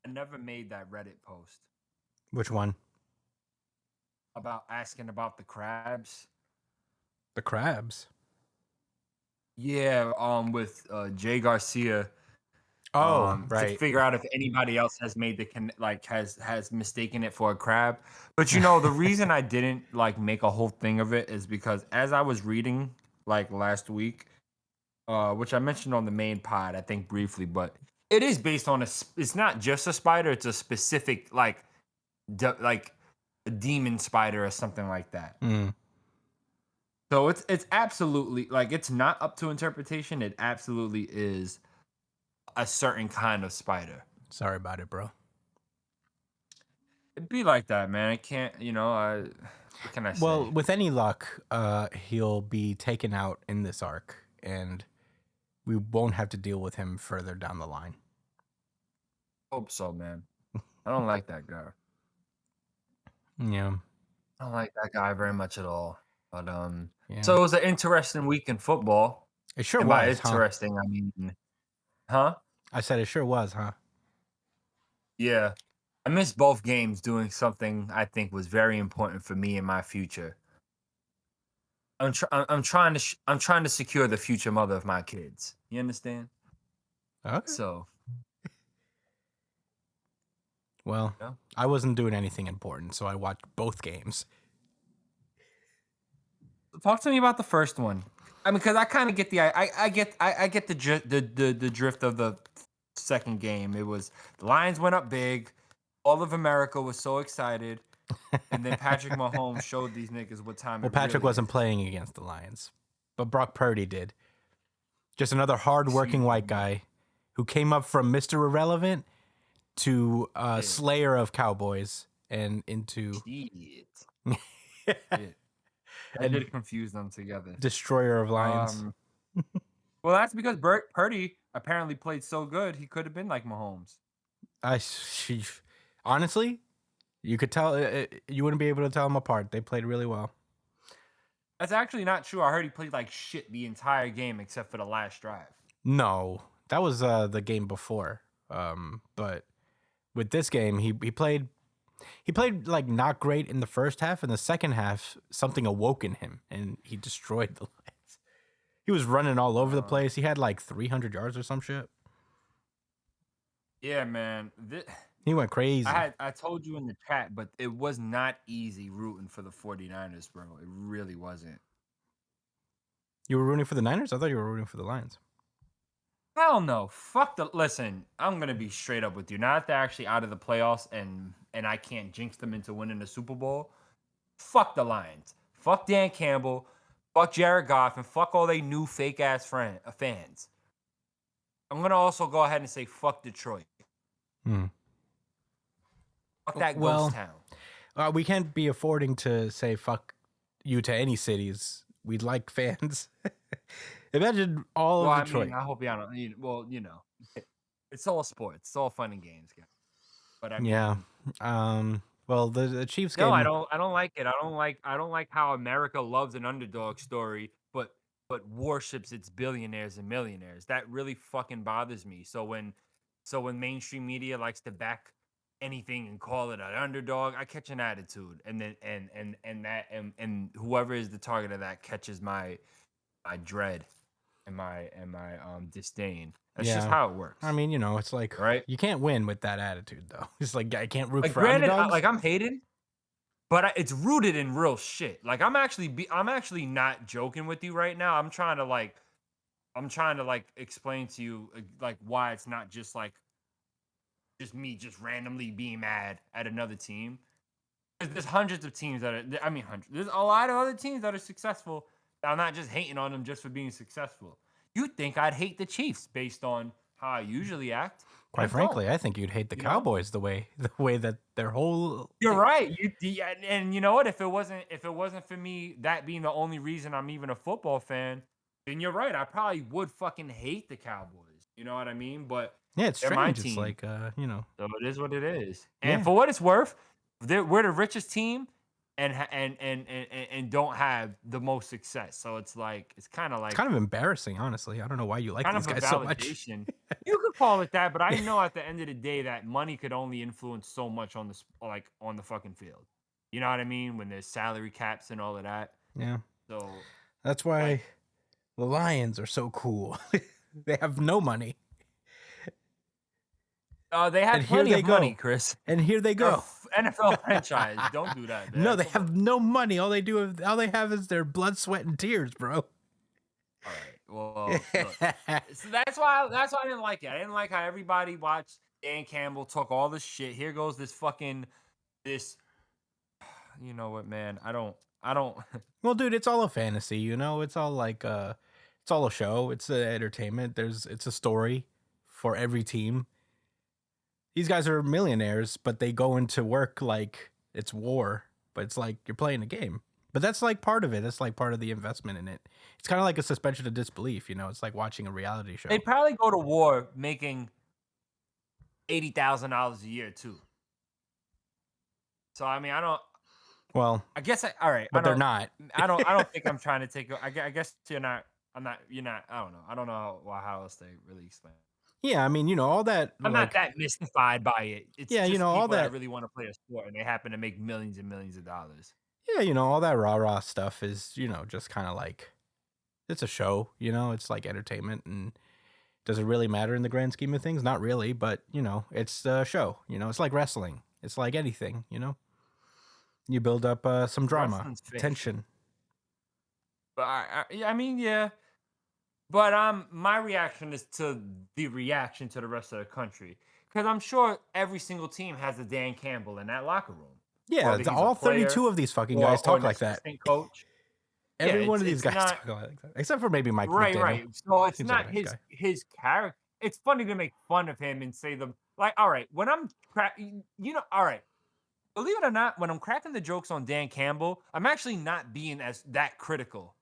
I never made that Reddit post Which one? about asking about the crabs. The crabs. Yeah, with Jay Garcia, Oh, to right. figure out if anybody else has made the has mistaken it for a crab. But you know, the reason I didn't like make a whole thing of it is because as I was reading like last week, which I mentioned on the main pod, I think briefly, but it is based on it's not just a spider, it's a specific like a demon spider or something like that. Mm, So it's absolutely like it's not up to interpretation. It absolutely is a certain kind of spider. sorry about it, bro. It'd be like that, man. I can't, what can I Well, say? with any luck, he'll be taken out in this arc, and we won't have to deal with him further down the line. Hope so, man. I don't like that guy. Yeah, I don't like that guy very much at all. But yeah. so it was an interesting week in football. It sure And by was, huh? interesting, I mean, huh? I said it sure was, huh? Yeah. I missed both games doing something I think was very important for me in my future. I'm trying to secure the future mother of my kids. You understand? Okay. So, Well, yeah. I wasn't doing anything important, so I watched both games. Talk to me about the first one. I mean, because I kind of get I get the drift of the second game. It was the Lions went up big, all of America was so excited, and then Patrick Mahomes showed these niggas what time Well, it Patrick really wasn't is. playing against the Lions, but Brock Purdy did. Just another Excuse hard-working me, white guy who came up from Mr. Irrelevant to shit, Slayer of Cowboys and into shit, shit. That and did confuse them together. Destroyer of Lions. Um, well, that's because Burt Purdy apparently played so good he could have been like Mahomes. She, honestly, you could tell you wouldn't be able to tell them apart. They played really well. That's actually not true. I heard he played like shit the entire game except for the last drive. No, that was the game before. But with this game, he played like not great in the first half. In the second half, something awoke in him, and he destroyed the Lions. He was running all over the Uh, place. He had like 300 yards or some shit. yeah, man. He went crazy. I told you in the chat, but it was not easy rooting for the 49ers, bro. It really wasn't. You were rooting for the Niners? I thought you were rooting for the Lions. Hell no. Fuck the listen, I'm gonna be straight up with you. Now that they're actually out of the playoffs and I can't jinx them into winning the Super Bowl, fuck the Lions. Fuck Dan Campbell. Fuck Jared Goff and fuck all they new fake ass fans. I'm gonna also go ahead and say fuck Detroit. Hmm. Fuck that ghost Well, town. we can't be affording to say fuck you to any cities. We'd like fans. Imagine all Well, of I mean, Detroit. I hope y'all don't. It's all sports. It's all fun and games, guys. But I Yeah. mean, Well, the Chiefs no, game. I don't like it. I don't like how America loves an underdog story, but worships its billionaires and millionaires. That really fucking bothers me. So when mainstream media likes to back anything and call it an underdog, I catch an attitude, and then and whoever is the target of that catches my dread and my disdain. That's just Yeah. how it works, I mean, it's like right? you can't win with that attitude, though. It's like I can't root Like, for granted, underdogs. I'm hated, but it's rooted in real shit. Like, I'm actually not joking with you right now. I'm trying to like explain to you like why it's not just like just me just randomly being mad at another team. There's hundreds of teams that are, I mean, hundreds. There's a lot of other teams that are successful. I'm not just hating on them just for being successful. You think I'd hate the Chiefs based on how I usually act? I Quite don't. frankly, I think you'd hate the You know, Cowboys the way that their whole you're right. Yeah, and you know what? If it wasn't for me that being the only reason I'm even a football fan, then you're right. I probably would fucking hate the Cowboys. You know what I mean? But yeah, it's they're my strange. It's team, like so it is what it is. And yeah. for what it's worth, we're the richest team and don't have the most success. So it's like it's It's kind of embarrassing, honestly. I don't know why you like kind these of a guys so much. validation. You could call it that, but I know at the end of the day that money could only influence so much on like on the fucking field. You know what I mean? When there's salary caps and all of that. Yeah. So That's like why the Lions are so cool. They have no money. they And have here plenty they of money, go. Chris. And here they They're a go. NFL franchise. Don't do that, No, man. they Come have on. no money. All they have is their blood, sweat, and tears, bro. All right. Well, look. So that's why I didn't like it. I didn't like how everybody watched Dan Campbell talk all this shit. Here goes this. You know what, man? I don't. Well, dude, it's all a fantasy, you know? It's all like it's all a show. It's entertainment. It's a story for every team. These guys are millionaires, but they go into work like it's war, but it's like you're playing a game. But that's like part of it. It's like part of the investment in it. It's kind of like a suspension of disbelief, you know? It's like watching a reality show. They'd probably go to war making $80,000 a year too. So I mean, I don't. Well, I guess all right. but they're not. I don't think I'm trying to take. I guess you're not. I'm not. You're not. I don't know. I don't know how else they really explain it. Yeah, I mean, you know, all that I'm not like that mystified by it. It's yeah, you just know, all people that that really want to play a sport and they happen to make millions and millions of dollars. yeah, you know, all that rah-rah stuff is, you know, just kind of like it's a show, you know, it's like entertainment. And does it really matter in the grand scheme of things? Not really, but you know, it's a show, you know, it's like wrestling. It's like anything, you know. You build up some drama, Wrestling's fake. tension. But I mean, yeah. But my reaction is to the reaction to the rest of the country because I'm sure every single team has a Dan Campbell in that locker room. Yeah, Whether he's a all player 32 of these fucking guys or talk an like that. assistant coach. Yeah, Every one of these it's guys not talk like that, except for maybe Mike right, McDaniel. right. So it's Seems like not a nice guy. his character. It's funny to make fun of him and say them like, all right, when I'm all right. Believe it or not, when I'm cracking the jokes on Dan Campbell, I'm actually not being as that critical.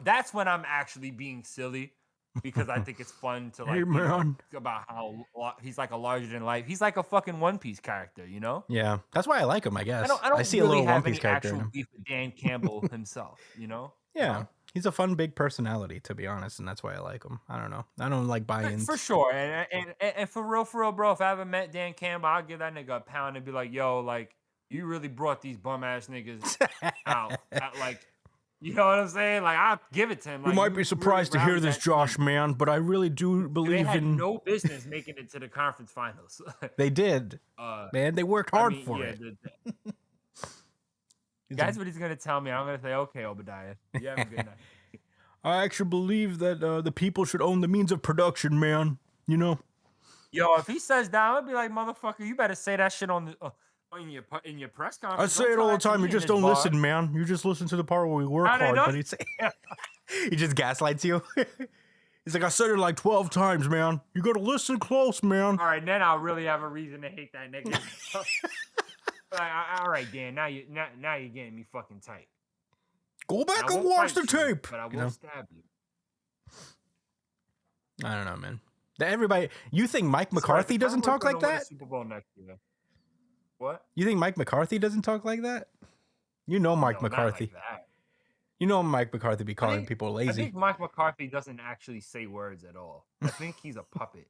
That's when I'm actually being silly because I think it's fun to Hey, like man. about how he's like a larger than life. He's like a fucking One Piece character, you know? Yeah, that's why I like him, I guess. I don't see a really little One have Piece any character in actual him. beef with Dan Campbell himself, you know? Yeah, he's a fun, big personality, to be honest, and that's why I like him. I don't know. I don't like buy-ins. For sure. And for real, bro, if I ever met Dan Campbell, I'll give that nigga a pound and be like, yo, like, you really brought these bum ass niggas out. Like, you know what I'm saying? Like, I'll give it to him. Like, You might be surprised to hear this, Josh, man. man, but I really do They believe had in. no business making it to the conference finals. They did, man. They worked hard for it. That's what he's gonna tell me. I'm gonna say, okay, Obadiah, you have a good night. I actually believe that the people should own the means of production, man. You know. Yo, if he says that, I'd be like, motherfucker, you better say that shit on the. In your press I conference. say it all the time. You just don't listen, man. You just listen to the part where we work hard. But he just gaslights you. He's like, I said it like 12 times, man. You got to listen close, man. All right, then I'll really have a reason to hate that nigga. All right, Dan. Now you're getting me fucking tight. Go back and watch the tape. But I will stab you. I don't know, man. Everybody, you think Mike McCarthy doesn't talk like that? Super Bowl next year. What? You think Mike McCarthy doesn't talk like that? You know Mike McCarthy. Not like that. You know Mike McCarthy be calling people lazy. I think Mike McCarthy doesn't actually say words at all. I think he's a puppet.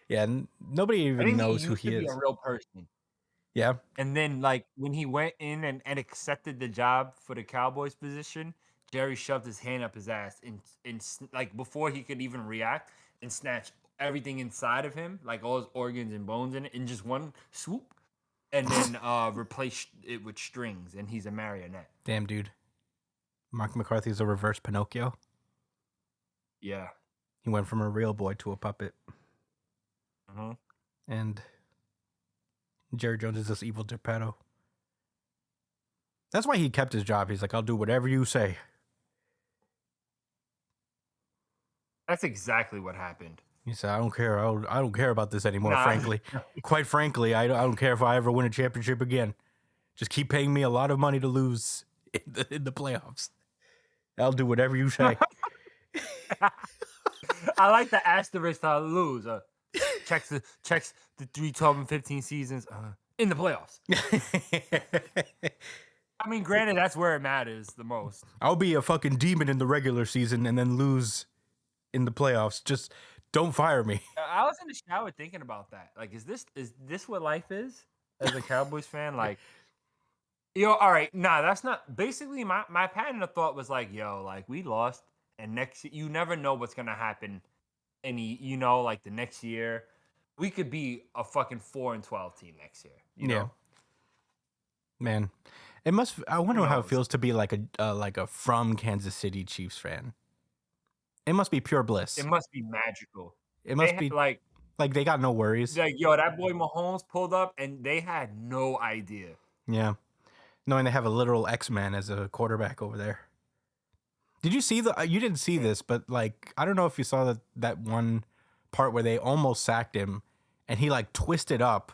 Yeah, nobody even knows who he is. Be a real person. Yeah. And then, like, when he went in and accepted the job for the Cowboys position, Jerry shoved his hand up his ass and like before he could even react and snatch everything inside of him, like all his organs and bones in it, in just one swoop, and then replace it with strings, and he's a marionette. Damn, dude. Mike McCarthy's a reverse Pinocchio. Yeah. He went from a real boy to a puppet. Mm-hmm. And Jerry Jones is this evil Geppetto. That's why he kept his job. He's like, I'll do whatever you say. That's exactly what happened. He said, I don't care. I don't care about this anymore, frankly. Quite frankly, I don't care if I ever win a championship again. Just keep paying me a lot of money to lose in the playoffs. I'll do whatever you say. I like the asterisk to lose. Checks the 3, 12, and 15 seasons in the playoffs. I mean, granted, that's where it matters the most. I'll be a fucking demon in the regular season and then lose in the playoffs. Just don't fire me. I was in the shower thinking about that. Like, is this what life is as a Cowboys fan? Like, yo, all right, nah, that's not. Basically, my pattern of thought was like, yo, like we lost, and you never know what's gonna happen. Like the next year, we could be a fucking 4-12 team next year. You Yeah, know, man. It must. I who wonder how it knows? feels to be like a from Kansas City Chiefs fan. It must be pure It bliss. must be magical. It must They be like like they got no worries. yo, that boy Mahomes pulled up, and they had no idea. Yeah, knowing they have a literal X-Man as a quarterback over there. Did you see the? You didn't see this, but like I don't know if you saw that one part where they almost sacked him, and he like twisted up,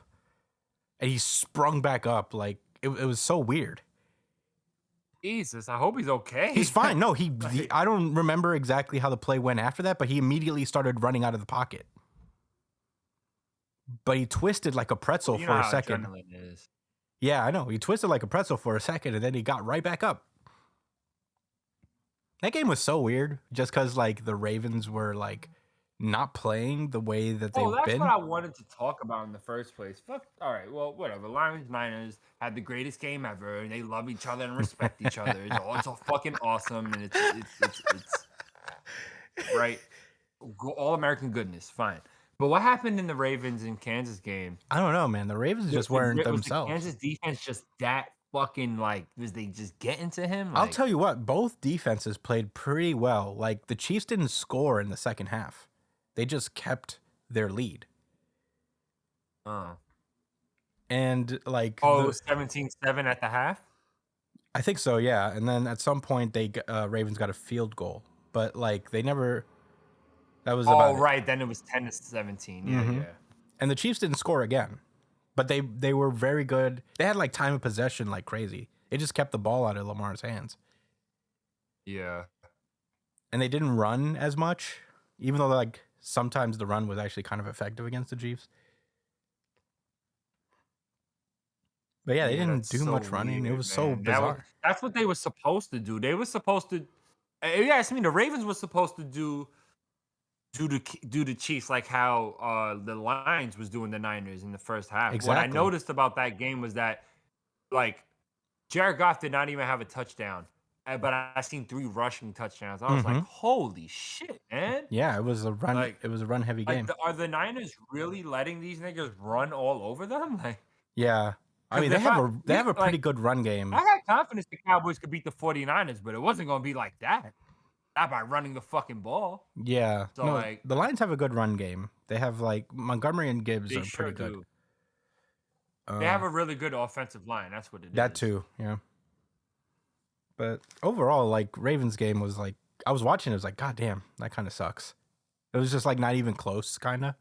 and he sprung back up. Like it was so weird. Jesus, I hope he's okay. He's fine. No, Like, I don't remember exactly how the play went after that, but he immediately started running out of the pocket. But he twisted like a pretzel you know for a how second. adrenaline is. Yeah, I know. He twisted like a pretzel for a second, and then he got right back up. That game was so weird, just because like the Ravens were like not playing the way that Oh, they've that's what been. I wanted to talk about in the first place. Fuck. All right. Well, whatever. Lions Niners had the greatest game ever, and they love each other and respect each other. It's all fucking awesome, and it's right. All American goodness, fine. But what happened in the Ravens and Kansas game? I don't know, man. The Ravens just weren't Was the themselves. Kansas defense just that fucking like? Was they just getting to him? I'll Like, tell you what, both defenses played pretty well. Like the Chiefs didn't score in the second half. They just kept their lead. uh, And like oh, it the was 17-7 at the half. I think so, yeah. And then at some point they Ravens got a field goal, but like they never that was Oh, about it. right. Then it was 10-17. Yeah, Hmm. yeah. And the Chiefs didn't score again. But they were very good. They had like time of possession like crazy. It just kept the ball out of Lamar's hands. Yeah. And they didn't run as much, even though like sometimes the run was actually kind of effective against the Chiefs. But yeah, they Yeah, didn't that's do so much running. It weird, was so man. bizarre. That's what they were supposed to do. They were supposed to. If you ask me, the Ravens were supposed to do the Chiefs like how the Lions was doing the Niners in the first half. What I Exactly. noticed about that game was that like Jared Goff did not even have a touchdown, but I seen 3 rushing touchdowns. I was like, Hmm. holy shit, man! Yeah, it was a run. Like, It was a run heavy game. are the Niners really letting these niggas run all over them? Like, Yeah, I because mean if I they have a pretty like. good run game. I had confidence the Cowboys could beat the 49ers, but it wasn't going to be like that. Not by running the fucking ball. Yeah, So, no, like, the Lions have a good run game. They have like Montgomery and Gibbs they are sure pretty good. do. They have Um, a really good offensive line. That's what it that is. too, yeah. But overall, like Ravens game was like I was watching. It was like, God damn, that kind of sucks. It was just like not even close, kind of.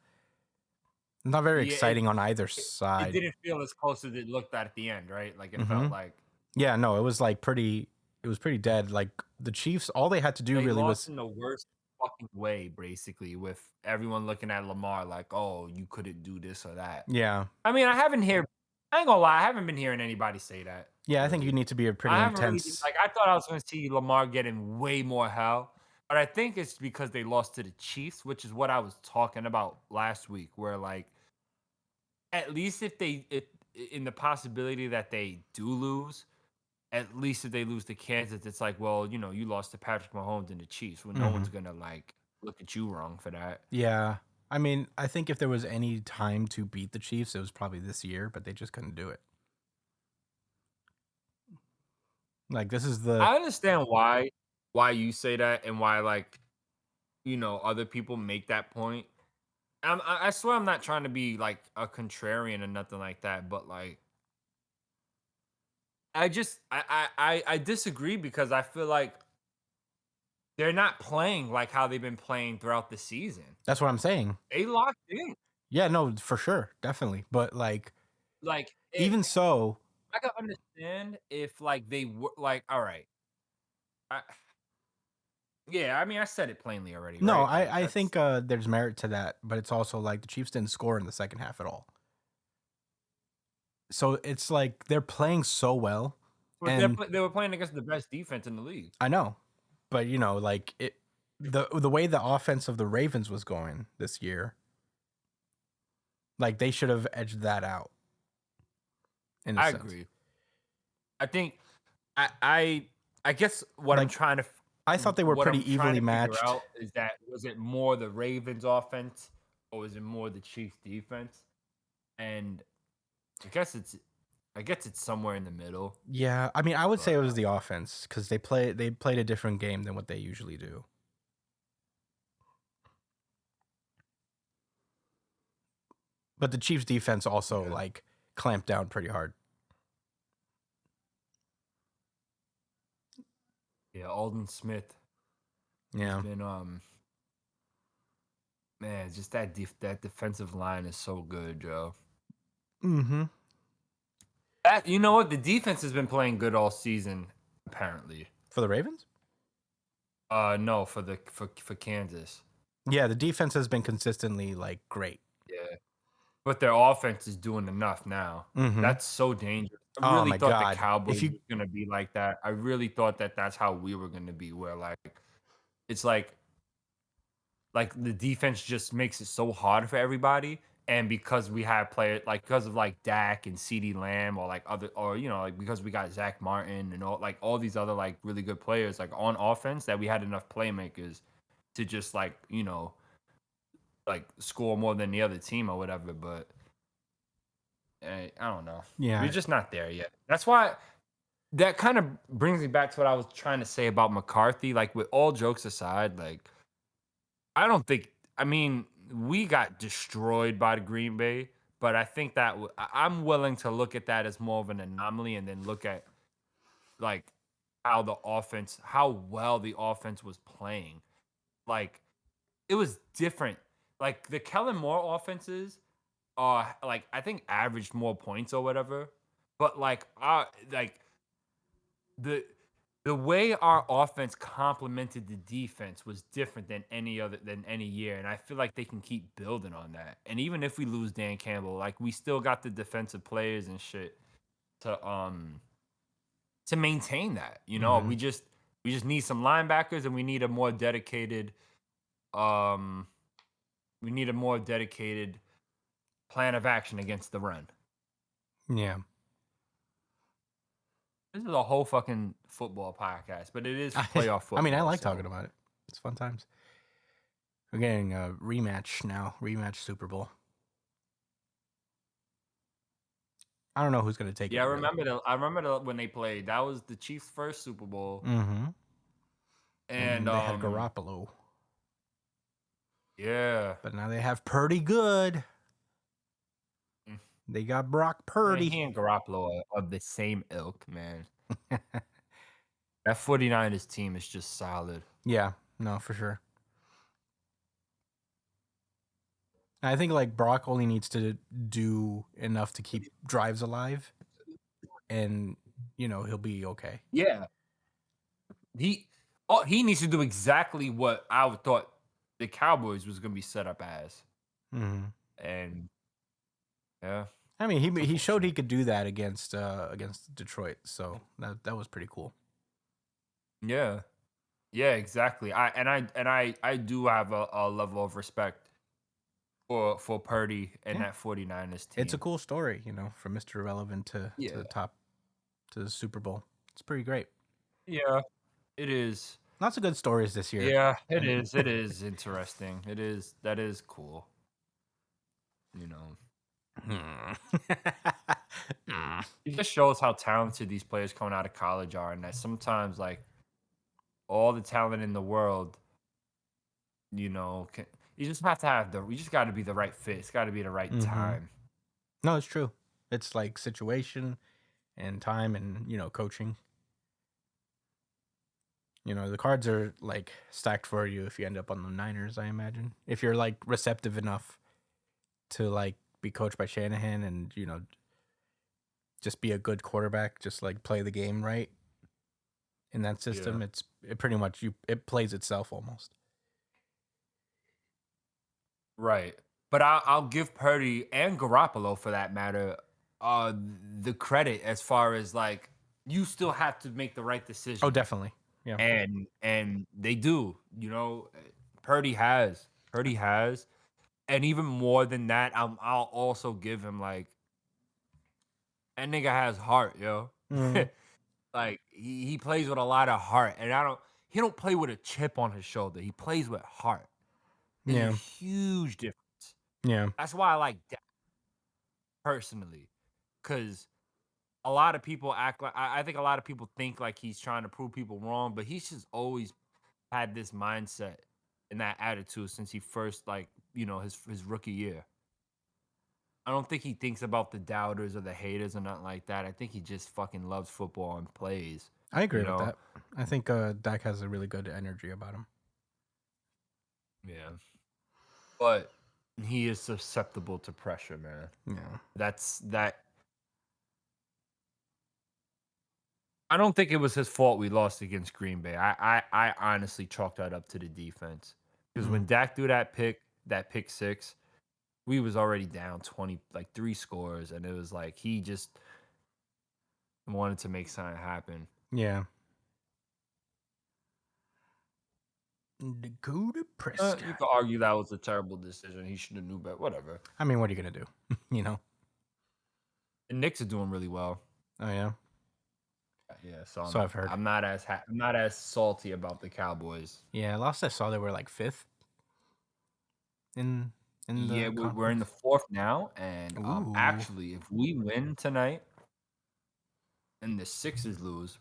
Not very Yeah, exciting on either it side. didn't feel as close as it looked at the end, right? Like, it Hmm. felt like Yeah, no, it was like pretty. It was pretty dead. Like the Chiefs, all they had to do they really lost was, in the worst fucking way, basically, with everyone looking at Lamar like, oh, you couldn't do this or that. yeah, I mean, I ain't gonna lie, I haven't been hearing anybody say that, yeah. I think you really. need to be a pretty I haven't really intense. like I thought I was gonna see Lamar getting way more hell, but I think it's because they lost to the Chiefs, which is what I was talking about last week, where like at least if in the possibility that they do lose, at least if they lose to Kansas, it's like, well, you lost to Patrick Mahomes and the Chiefs. Well, no Hmm. one's gonna like look at you wrong for that. Yeah, I mean, I think if there was any time to beat the Chiefs, it was probably this year, but they just couldn't do it. Like this is the I understand why you say that and why like other people make that point. I swear I'm not trying to be like a contrarian or nothing like that, but like I just I disagree because I feel like they're not playing like how they've been playing throughout the season. that's what I'm saying. They locked in. Yeah, no, for sure, definitely. But like Like even so, I can understand if like they were like, all right, I, yeah. I mean, I said it plainly already, no, right? Like I think that's there's merit to that, but it's also like the Chiefs didn't score in the second half at all. So it's like they're playing so well, But And they were playing against the best defense in the league. I know, but like the way the offense of the Ravens was going this year, like they should have edged that out in a I sense. agree. I think I I I guess Like I thought they were what I'm pretty trying evenly to figure matched. out is that was it more the Ravens offense or was it more the Chiefs defense? And I guess it's somewhere in the middle. Yeah, I mean, I would say But it was the offense because they played a different game than what they usually do. But the Chiefs defense also yeah, like clamped down pretty hard. yeah, Alden Smith. He's Yeah. been man, just that defensive line is so good, Joe. Mm-hmm. You know what? The defense has been playing good all season, apparently. For the Ravens? No, for Kansas. Yeah, the defense has been consistently like great. Yeah. But their offense is doing enough now. Mm-hmm. That's so dangerous. I Oh really my thought the God. If Cowboys you was gonna be like that. I really thought that that's how we were gonna be, where like it's like the defense just makes it so hard for everybody. And because we have players like because of like Dak and CeeDee Lamb or like other or like because we got Zach Martin and all these other like really good players like on offense that we had enough playmakers to just like like score more than the other team or whatever. But I don't know. We're yeah. just not there yet. That's why that kind of brings me back to what I was trying to say about McCarthy. Like with all jokes aside, like I don't think. I mean, we got destroyed by the Green Bay, but I think that I'm willing to look at that as more of an anomaly, and then look at like how well the offense was playing. Like it was different. Like the Kellen Moore offenses, like I think averaged more points or whatever, but like the the way our offense complemented the defense was different than any year, and I feel like they can keep building on that. And even if we lose Dan Campbell, like we still got the defensive players and shit to maintain that. Mm-hmm. We just need some linebackers, and um we need a more dedicated plan of action against the run. Yeah. This is a whole fucking football podcast, but it is I, playoff I mean, I football, like talking so about it. It's fun times. We're getting a rematch now. Rematch Super Bowl. I don't know who's gonna take yeah, it really. I remember when they played. That was the Chiefs' first Super Bowl, Mm-hmm. and And they had Garoppolo, yeah, but now they have Purdy good. mm, They got Brock man, Purdy. he and Garoppolo are of the same ilk, man. That 49ers team is just solid. Yeah, no, for sure. I think like Brock only needs to do enough to keep drives alive, and he'll be okay. Yeah, he he needs to do exactly what I thought the Cowboys was going to be set up as, Hmm. and yeah, I mean, it's he showed he unfortunate. could do that against Detroit, so that was pretty cool. Yeah, yeah, exactly. I do have a level of respect for Purdy and Yeah, that 49ers it's a team. cool story, from Mr. Irrelevant to Yeah. the top to the Super Bowl. It's pretty great. Yeah, it is. Lots of good stories this year. Yeah, it is. It is interesting. That is cool. You know, Hmm. it just shows how talented these players coming out of college are, and that sometimes like all the talent in the world, you just have to have you just got to be the right fit. It's got to be the right Hmm. time. No, it's true. It's like situation and time and coaching. The cards are like stacked for you if you end up on the Niners, I imagine. If you're like receptive enough to like be coached by Shanahan and, just be a good quarterback, just like play the game right in that Yeah. system, it pretty much it plays itself almost. Right. But I'll give Purdy and Garoppolo, for that matter, uh, the credit as far as like you still have to make the right Oh, decision. definitely. Yeah. And they do, Purdy has. Purdy has. And even more than that, I'll also give him like that nigga has heart, yo. Mm, Like he plays with a lot of heart. And he don't play with a chip on his shoulder. He plays with heart. It's a yeah. huge difference. Yeah. That's why I like that personally. Cause a lot of people act like I think a lot of people think like he's trying to prove people wrong, but he's just always had this mindset and that attitude since he first his rookie year. I don't think he thinks about the doubters or the haters or nothing like that. I think he just fucking loves football and plays. I agree You with know? that. I think Dak has a really good energy about him. Yeah. But he is susceptible to pressure, man. Yeah. That's that. I don't think it was his fault we lost against Green Bay. I honestly chalked that up to the defense because Mm, when Dak threw that pick six, we was already down 20, like 3 scores, and it was like he just wanted to make something happen. yeah. Dakota You Prescott. could argue that was a terrible decision. He should have knew better. Whatever. I mean, what are you gonna do? You know. The Knicks are doing really well. Oh yeah. Yeah, so So I'm I've heard. I'm not as I'm not as salty about the Cowboys. Yeah. Last I saw, they were like fifth in Yeah, the we're in the conference. fourth now, and Ooh. actually, if we win tonight and the Sixers lose,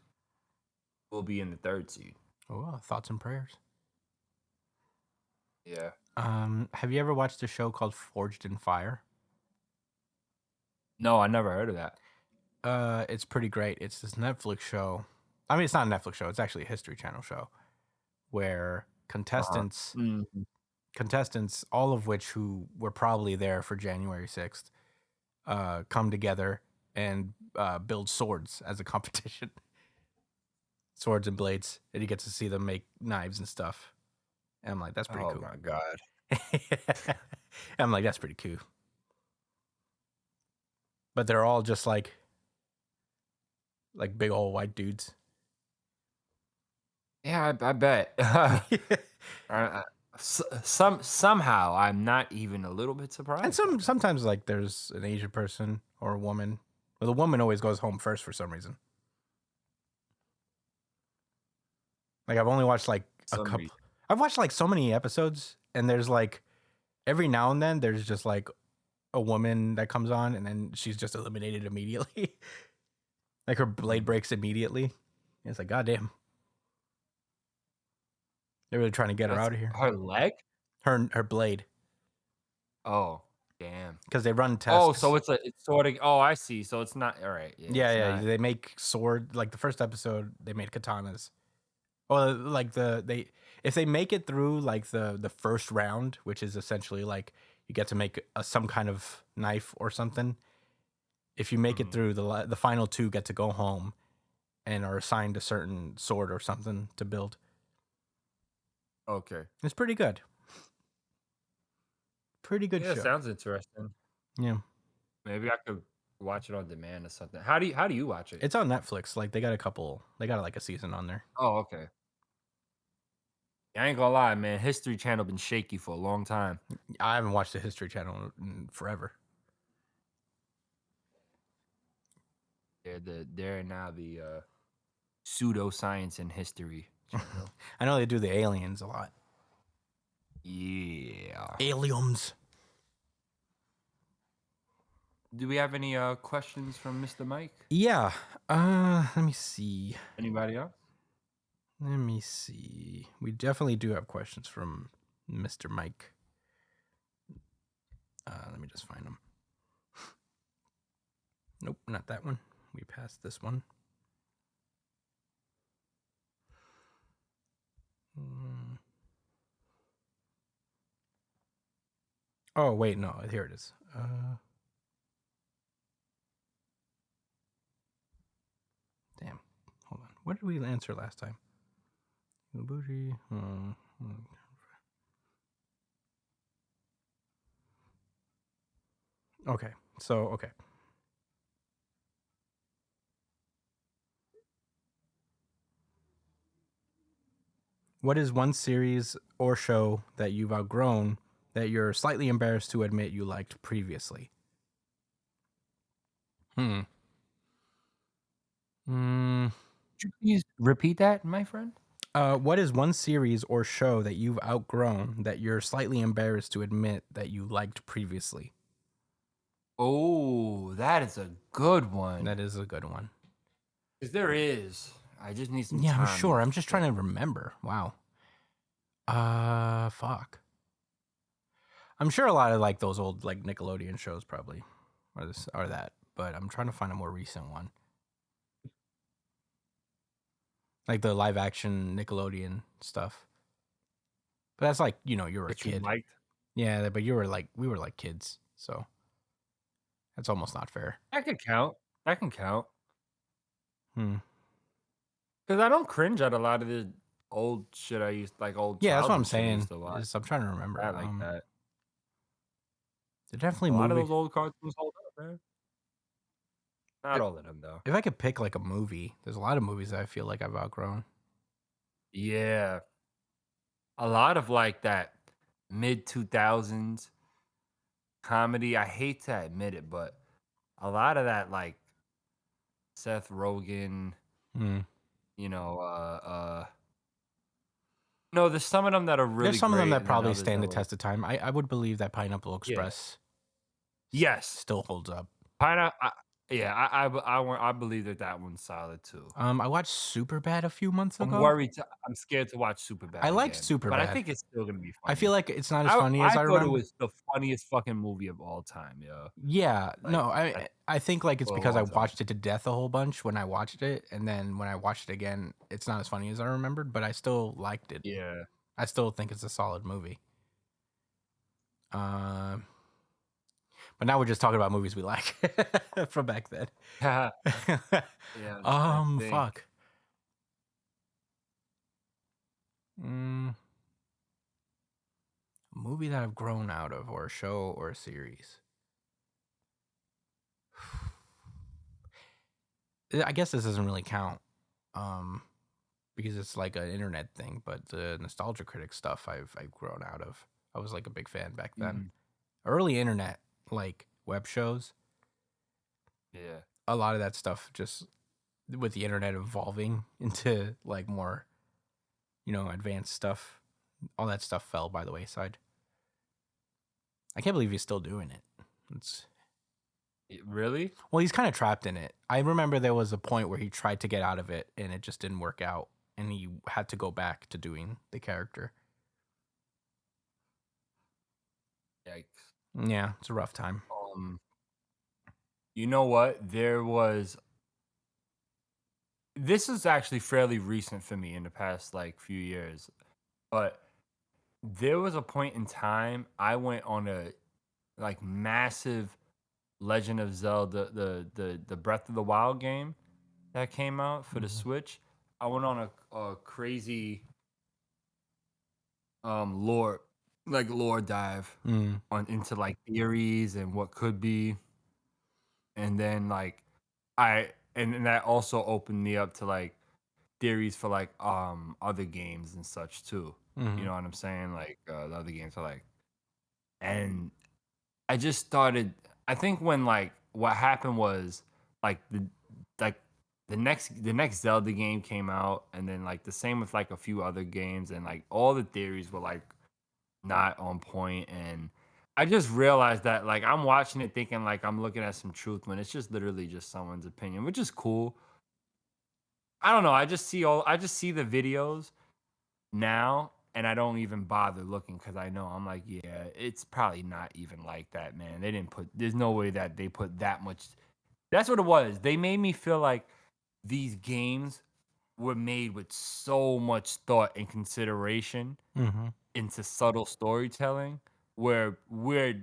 we'll be in the third seed. Oh, thoughts and prayers. Yeah. Have you ever watched a show called Forged in Fire? No, I never heard of that. It's pretty great. It's this Netflix show. I mean, it's not a Netflix show. It's actually a History Channel show where Uh-huh. contestants, all of which who were probably there for January 6th, come together and build swords as a competition. Swords and blades, and you get to see them make knives and stuff. And I'm like, that's pretty Oh cool. my god. I'm like, that's pretty cool. But they're all just like big old white dudes. Yeah, I bet. Somehow I'm not even a little bit And surprised by that. sometimes like there's an Asian person or a woman. Well, the woman always goes home first for some reason. Like I've only watched like a Some couple. reason. I've watched like so many episodes, and there's like every now and then there's just like a woman that comes on, and then she's just eliminated immediately. Like her blade Mhm. breaks immediately. And it's like, goddamn, they're really trying to get her That's out of here. her leg? Her blade, Oh, damn. because they run Oh, so tests. it's sort of. Oh, I see. So it's not all right. Yeah, Yeah, it's yeah. not. They make sword. Like the first episode, they made katanas. Well, like if they make it through like the first round, which is essentially like you get to make some kind of knife or something. If you make it Mhm. through, the final two get to go home and are assigned a certain sword or something to build. Okay. It's pretty good. Pretty good Yeah, show. sounds interesting. Yeah, Maybe I could watch it on demand or something. How do you watch it? it's on Netflix. Like they got a couple. They got like a season on there. Oh, okay. I ain't gonna lie, man. History Channel been shaky for a long time. I haven't watched the History Channel in forever. They're now the pseudoscience and history channel. I know they do the aliens a lot. Yeah. Aliens. Do we have any questions from Mr. Mike? Yeah. Let me see. Anybody else? Let me see. We definitely do have questions from Mr. Mike. Let me just find them. Nope, not that one. We passed this one. Mm. Oh, wait, no. Here it is. Damn. Hold on. What did we answer last time? Bougie. Okay. So, okay. What is one series or show that you've outgrown that you're slightly embarrassed to admit you liked previously? Hmm. Mm, Could you please repeat that, my friend? what is one series or show that you've outgrown that you're slightly embarrassed to admit that you liked previously? Oh, that is a good one. That is a good one. 'Cause there is. I just need some Yeah, I'm time sure. to I'm just trying think. to remember. Wow. Fuck. I'm sure a lot of like those old like Nickelodeon shows probably are that, but I'm trying to find a more recent one. Like the live action Nickelodeon stuff. But that's like, you were a That you kid. liked? Yeah, but we were like kids. So that's almost not fair. That could count. That can count. Hmm. 'Cause I don't cringe at a lot of the old shit I used like, old Yeah, that's what I'm childhood shit I used saying. to watch. Is I'm trying to remember. I like that. They're definitely A lot of movie. those old cartoons hold up, man. Not all of them, though. If I could pick like a movie, there's a lot of movies that I feel like I've outgrown. Yeah. A lot of, like, that mid-2000s comedy, I hate to admit it, but a lot of that, like, Seth Rogen, Hmm. you know, no, there's some of them that are There's really some of them great, that and then probably others stand that the were test of time. I would believe that Pineapple yeah. Express Yes. still holds up. Pine yeah, I believe that that one's solid too. I watched Superbad a few months I'm ago. worried to I'm scared to watch I Superbad liked again, but I Superbad. think it's still gonna be I feel funny. like it's not as funny as I I thought it remember. was the funniest fucking movie of all time, yo. Yeah, Like, no, that's I think like it's what it because I was, watched it to death a whole bunch when I watched it, and then when I watched it again, it's not as funny as I remembered, but I still liked it. yeah. I still think it's a solid movie. Um, but now we're just talking about movies we like from back then. Yeah, I'm trying to think. Fuck. Mm, a movie that I've grown out of, or a show, or a series. I guess this doesn't really count, um, because it's like an internet thing. But the nostalgia critic stuff, I've grown out of. I was like a big fan back then. Mhm. Early internet, like web shows, Yeah. a lot of that stuff just with the internet evolving into like more, advanced stuff. All that stuff fell by the wayside. I can't believe he's still doing it. It's Really? Well, he's kind of trapped in it. I remember there was a point where he tried to get out of it and it just didn't work out, and he had to go back to doing the character. Yikes. Yeah, it's a rough time. Um, you know what? This is actually fairly recent for me in the past, like, few years, but there was a point in time I went on a, like, massive Legend of Zelda, the Breath of the Wild game that came out for the Mhm. Switch. I went on a crazy lore lore dive Mm, on into like theories and what could be, and then like and that also opened me up to like theories for like other games and such too. You mhm, know what I'm saying? Like the other games are like, and I just started. I think when like what happened was like like the next Zelda game came out, and then like the same with like a few other games, and like all the theories were like not on point, and I just realized that like I'm watching it thinking like I'm looking at some truth when it's just literally just someone's opinion, which is cool. I don't know. I just see the videos now, and I don't even bother looking because I know I'm like, yeah, it's probably not even like that, man. They didn't put. There's no way that they put that much. That's what it was. They made me feel like these games were made with so much thought and consideration mhm. into subtle storytelling, where we're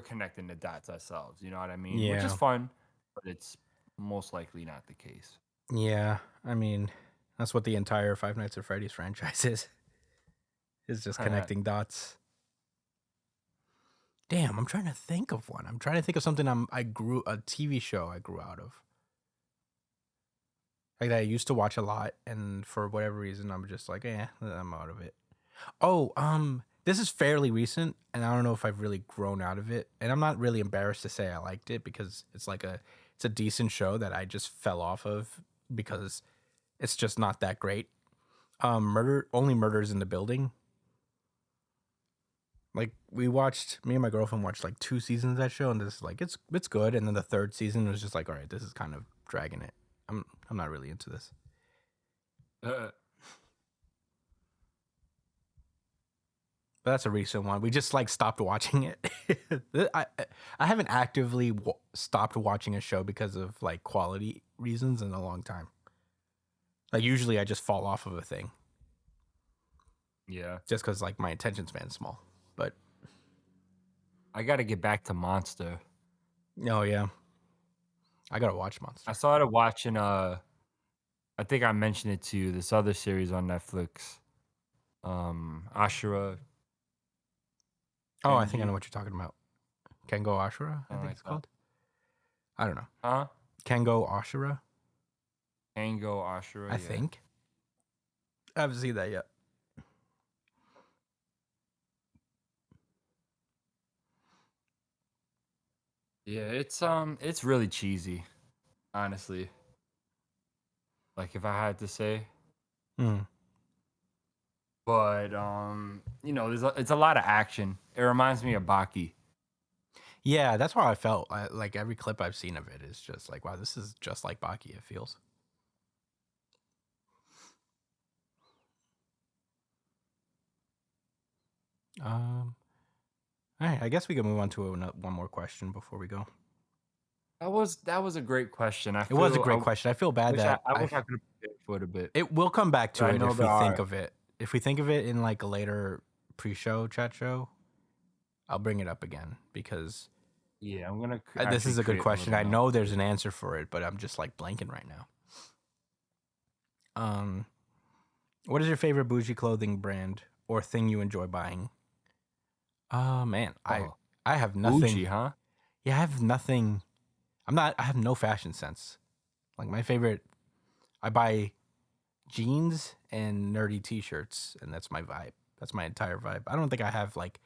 connecting the dots ourselves. You know what I mean? Which is Yeah, fun, but it's most likely not the case. yeah. I mean, that's what the entire Five Nights at Freddy's franchise is just connecting dots. Damn, I'm trying to think of one. I'm trying to think of something a TV show I grew out of. Like that I used to watch a lot, and for whatever reason, I'm just like, I'm out of it. Oh, this is fairly recent, and I don't know if I've really grown out of it. And I'm not really embarrassed to say I liked it because it's a decent show that I just fell off of because it's just not that great. Murders in the Building. Like me and my girlfriend watched like 2 seasons of that show, and this is like it's good. And then the third season was just like, all right, this is kind of dragging it. I'm not really into this. Uh, But that's a recent one. We just like stopped watching it. I haven't actively stopped watching a show because of like quality reasons in a long time. Like usually I just fall off of a thing yeah. just because like my attention span's small. But I got to get back to Monster. oh yeah, I gotta watch Monster. I started watching. I think I mentioned it to you. This other series on Netflix. Ashura. Oh, I think I Kenji, know what you're talking about. Kengo Ashura, I something think like it's that. called. I don't know. Huh? Kengo Ashura, Tango Ashura. I Yeah. think. I haven't seen that yet. Yeah. It's really cheesy, honestly. Like if I had to say. Mm. But it's a lot of action. It reminds me of Baki. Yeah, that's how I felt. Like every clip I've seen of it is just like, wow, this is just like Baki. It feels. Um. All right, I guess we can move on to one more question before we go. That was a great question. It was a great question. I feel bad that I wish I could have prepared for it a bit. it will come back But to I it know if there we think are. of it. If we think of it in like a later pre-show chat show, I'll bring it up again because Yeah, I'm gonna this actually is a good create a question. little I note. know there's an answer for it, but I'm just like blanking right now. Um, what is your favorite bougie clothing brand or thing you enjoy buying? Oh man, Oh, I have nothing. Bougie, huh? Yeah, I have nothing. I have no fashion sense. Like my favorite, I buy jeans and nerdy t-shirts, and that's my vibe. That's my entire vibe. I don't think I have like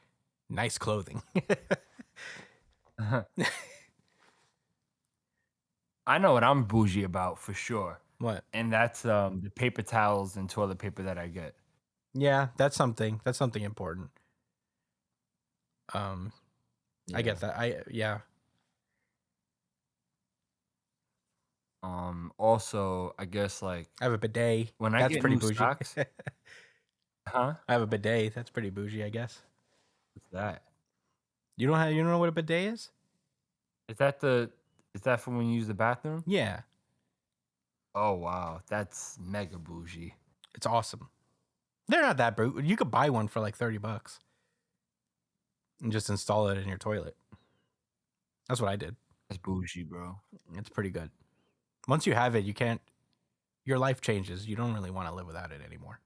nice clothing. I know what I'm bougie about for sure, What? and that's the paper towels and toilet paper that I get. Yeah, that's something. That's something important. I Yeah. get that. Yeah. Also, I guess like I have a bidet. when I That's get pretty new bougie. socks, huh? I have a bidet. That's pretty bougie, I guess. What's that? You don't know what a bidet is? Is that the is that for when you use the bathroom? Yeah. Oh wow, that's mega bougie. It's awesome. They're not that bougie. You could buy one for like $30 and just install it in your toilet. That's what I did. That's bougie, bro. It's pretty good. Once you have it, your life changes. You don't really want to live without it anymore.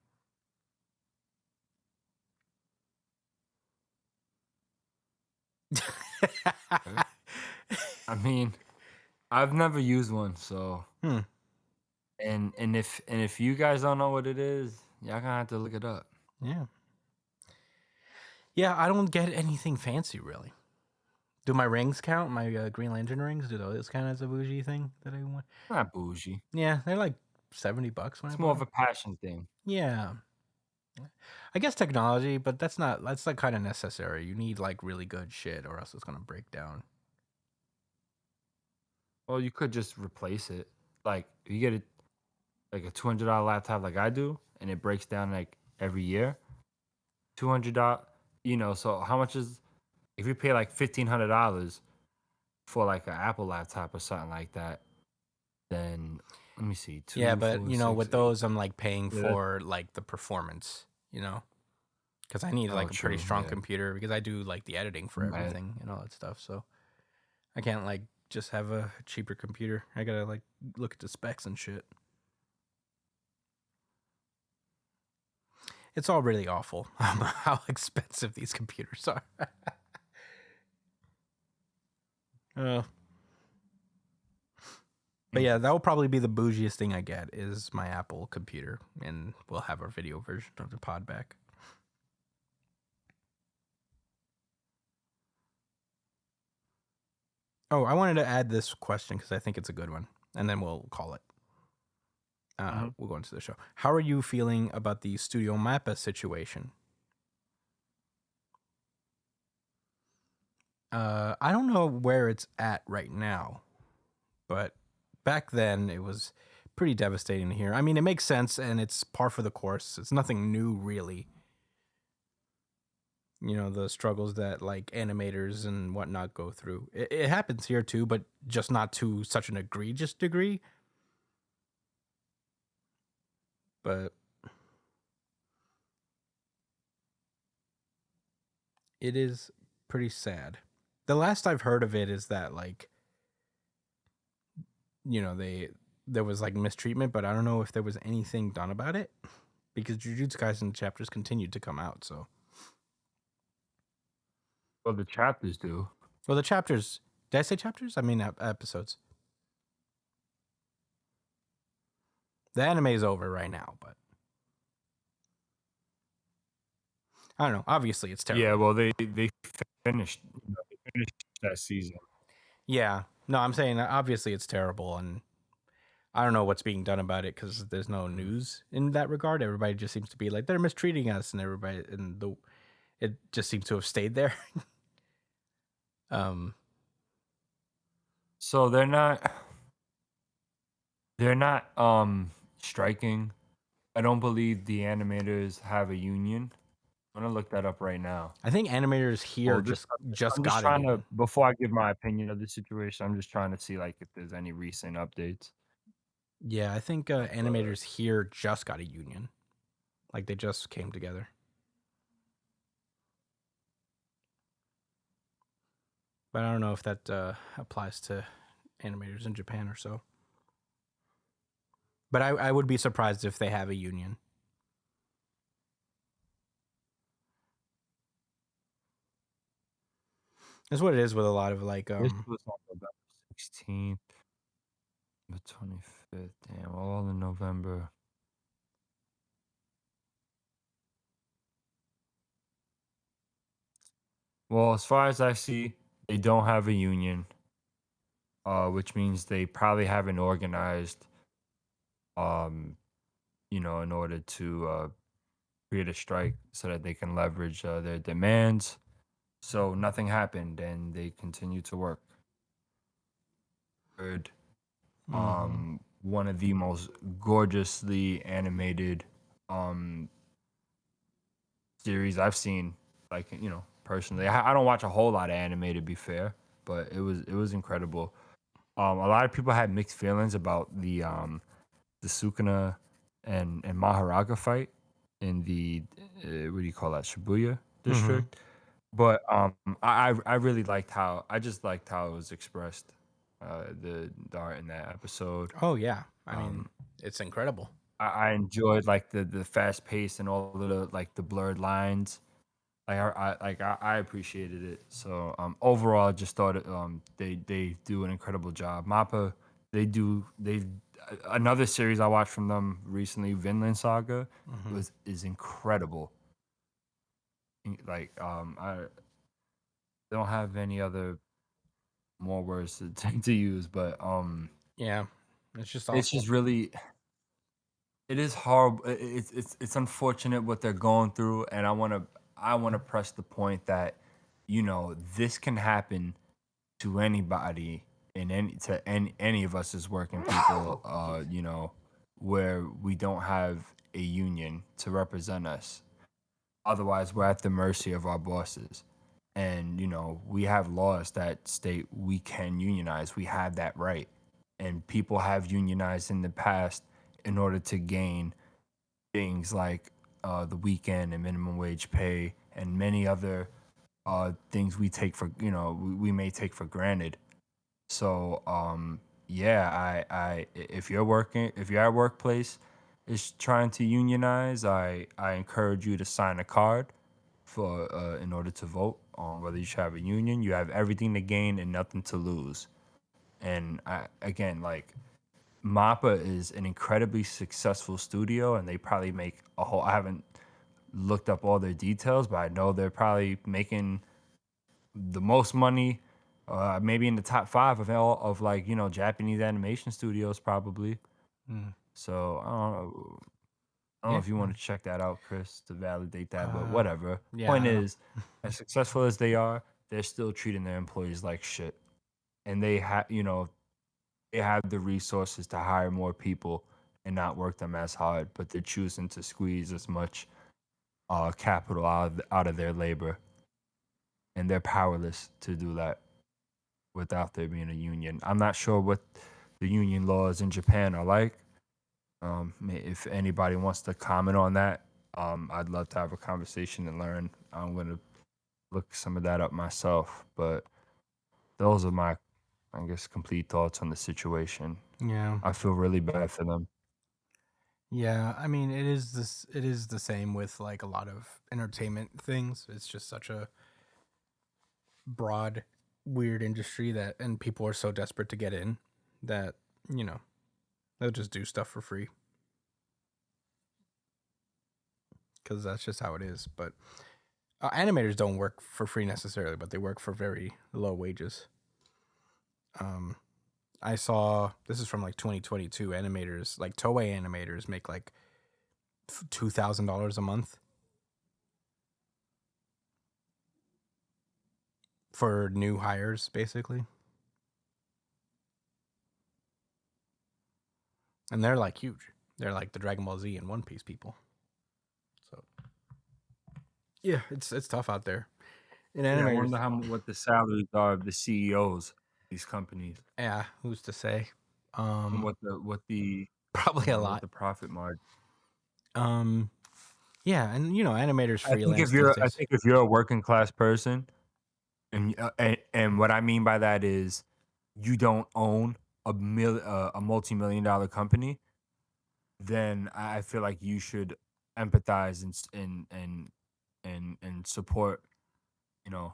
I mean, I've never used one, so Hmm. and if you guys don't know what it is, y'all gonna have to look it up. Yeah. Yeah, I don't get anything fancy really. Do my rings count? My Green Lantern rings? Do those count as a bougie thing that I want? Not bougie. Yeah, they're like $70 when I It's buy more of them. a passion thing. Yeah. I guess technology, but that's like kind of necessary. You need like really good shit or else it's gonna break down. Well, you could just replace it. Like if you get like a $200 laptop like I do, and it breaks down like every year. $200, So how much is if you pay like $1,500 for like an Apple laptop or something like that? Then let me see, Yeah, two, but four, you know, six, with eight. those I'm like paying Yeah, that- for like the performance, because I need oh, like a pretty true. strong Yeah, computer because I do like the editing for right. everything and all that stuff. So I can't like just have a cheaper computer. I gotta like look at the specs and shit. It's all really awful how expensive these computers are. But yeah, that will probably be the bougiest thing I get is my Apple computer, and we'll have our video version of the pod back. Oh, I wanted to add this question because I think it's a good one, and then we'll call it. We'll go into the show. How are you feeling about the Studio Mappa situation? I don't know where it's at right now, but back then it was pretty devastating to hear. I mean, it makes sense and it's par for the course. It's nothing new, really. You know, the struggles that like animators and whatnot go through. It happens here too, but just not to such an egregious degree. But it is pretty sad. The last I've heard of it is that like, you know, there was like mistreatment, but I don't know if there was anything done about it because Jujutsu Kaisen chapters continued to come out. So, Well, the chapters do. well, the chapters. Did I say chapters? I mean episodes. The anime is over right now, but I don't know. Obviously, it's terrible. Yeah, well, they finished, they finished that season. Yeah. No, I'm saying obviously it's terrible, and I don't know what's being done about it because there's no news in that regard. Everybody just seems to be like they're mistreating us, and everybody and it just seems to have stayed there. So they're not striking. I don't believe the animators have a union. I'm gonna look that up right now. I think animators here Well, just I'm just got a trying to union. before I give my opinion of the situation, I'm just trying to see like if there's any recent updates. Yeah, I think animators here just got a union. Like they just came together. But I don't know if that applies to animators in Japan or so. But I would be surprised if they have a union. That's what it is with a lot of like This was on November 16th, the 25th. Damn, all in November. Well, as far as I see, they don't have a union, which means they probably haven't organized, um, in order to create a strike so that they can leverage their demands. So nothing happened, and they continue to work. Good. One of the most gorgeously animated um series I've seen, like personally. I don't watch a whole lot of anime to be fair, but it was incredible. A lot of people had mixed feelings about the Sukuna and Maharaga fight in the what do you call that, Shibuya Mhm. district. But I really liked how I just liked how it was expressed, the art in that episode. Oh yeah, I mean Um, it's incredible. I enjoyed like the fast pace and all of the like the blurred lines. I appreciated it. So overall, I just thought they do an incredible job. Mappa, they another series I watched from them recently, Vinland Saga, Hmm. is incredible. Like I don't have any other more words to use, but Yeah, it's just it's awful. just really it is horrible. It's unfortunate what they're going through, and I want to press the point that this can happen to anybody in any of us as working people. Where we don't have a union to represent us. Otherwise, we're at the mercy of our bosses. And, we have laws that state we can unionize. We have that right. And people have unionized in the past in order to gain things like the weekend and minimum wage pay and many other things we take for, we may take for granted. So, yeah, if you're at workplace is trying to unionize, I encourage you to sign a card for in order to vote on whether you should have a union. You have everything to gain and nothing to lose. And again, like Mappa is an incredibly successful studio, and they probably make a whole. I haven't looked up all their details, but I know they're probably making the most money, maybe in the top five of all of like Japanese animation studios, probably. Mm. So I don't know Yeah. if you want to check that out, Chris, to validate that, but Uh, whatever. yeah. I Point don't know. is, as successful as they are, they're still treating their employees like shit, and they have the resources to hire more people and not work them as hard, but they're choosing to squeeze as much capital out of their labor, and they're powerless to do that without there being a union. I'm not sure what the union laws in Japan are like. If anybody wants to comment on that, I'd love to have a conversation and learn. I'm gonna look some of that up myself, but those are my, I guess, complete thoughts on the situation. Yeah. I feel really bad for them. Yeah. I mean, it is this. It is the same with like a lot of entertainment things. It's just such a broad, weird industry that, and people are so desperate to get in that you know they'll just do stuff for free because that's just how it is. But animators don't work for free necessarily, but they work for very low wages. Um, I saw this is from like 2022. Animators like Toei animators make like $2,000 a month for new hires, basically, and they're like huge. They're like the Dragon Ball Z and One Piece people. So yeah, it's tough out there. And Yeah, I animators, wonder what the salaries are of the CEOs of these companies, yeah, who's to say? and Um, what the probably a what lot. the profit margin. Um, yeah, and animators freelance these I days. think if you're a working class person, and what I mean by that is you don't own a multi-million dollar company, then I feel like you should empathize and support, you know,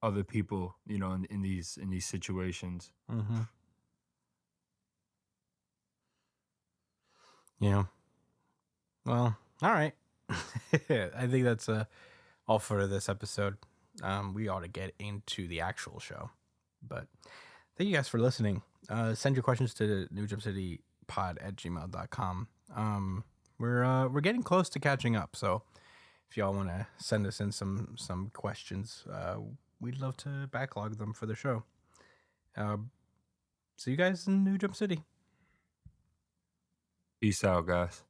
other people, in these situations. Mm-hmm. Yeah. Well, all right. I think that's all for this episode. We ought to get into the actual show. But thank you guys for listening. Send your questions to newjumpcitypod@gmail.com. We're getting close to catching up, so if y'all want to send us in some questions, we'd love to backlog them for the show. Uh, see you guys in New Jump City. Peace out, guys.